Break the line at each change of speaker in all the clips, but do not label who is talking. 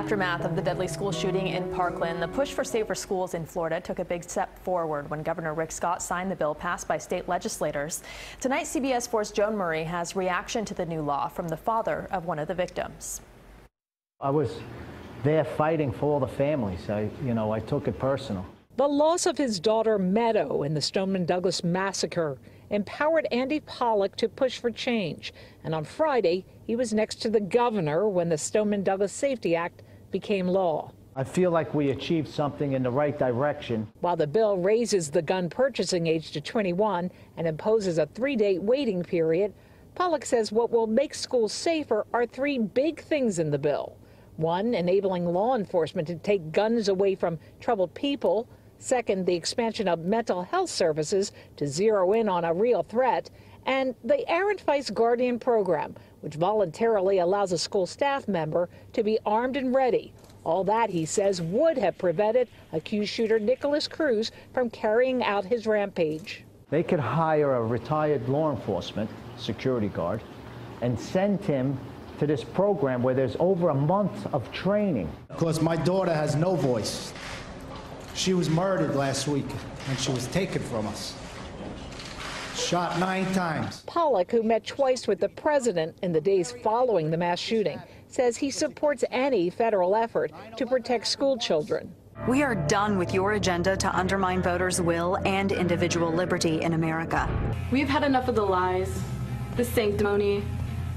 aftermath of the deadly school shooting in Parkland, the push for safer schools in Florida took a big step forward when Governor Rick Scott signed the bill passed by state legislators. Tonight, CBS 4's Joan Murray has reaction to the new law from the father of one of the victims.
I was there fighting for all the families. I took it personal.
The loss of his daughter Meadow in the Stoneman Douglas massacre empowered Andy Pollock to push for change. And on Friday, he was next to the governor when the Stoneman Douglas Safety Act became law.
I feel like we achieved something in the right direction.
While the bill raises the gun purchasing age to 21 and imposes a 3-day waiting period, Pollock says what will make schools safer are 3 big things in the bill. 1, enabling law enforcement to take guns away from troubled people. 2nd, the expansion of mental health services to zero in on a real threat. And the Errant Vice Guardian program, which voluntarily allows a school staff member to be armed and ready. All that, he says, would have prevented accused shooter Nicholas Cruz from carrying out his rampage.
They could hire a retired law enforcement security guard and send him to this program where there's over a month of training.
Because my daughter has no voice. She was murdered last week and she was taken from us. Shot 9 times.
Pollock, who met twice with the president in the days following the mass shooting, says he supports any federal effort to protect school children.
We are done with your agenda to undermine voters' will and individual liberty in America.
We've had enough of the lies, the sanctimony,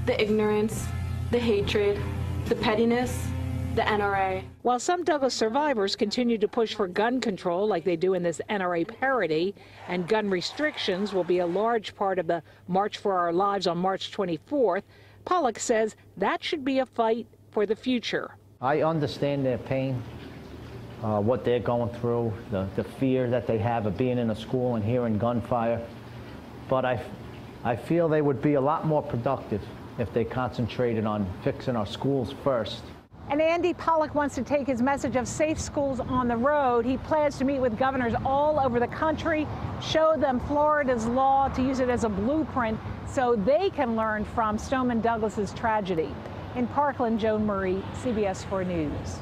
the ignorance, the hatred, the pettiness, the NRA.
While some Douglas survivors continue to push for gun control like they do in this NRA parody, and gun restrictions will be a large part of the March for Our Lives on March 24th, Pollock says that should be a fight for the future.
I understand their pain, what they're going through, the fear that they have of being in a school and hearing gunfire, but I feel they would be a lot more productive if they concentrated on fixing our schools first.
And Andy Pollock wants to take his message of safe schools on the road. He plans to meet with governors all over the country, show them Florida's law to use it as a blueprint so they can learn from Stoneman Douglas's tragedy. In Parkland, Joan Murray, CBS 4 News.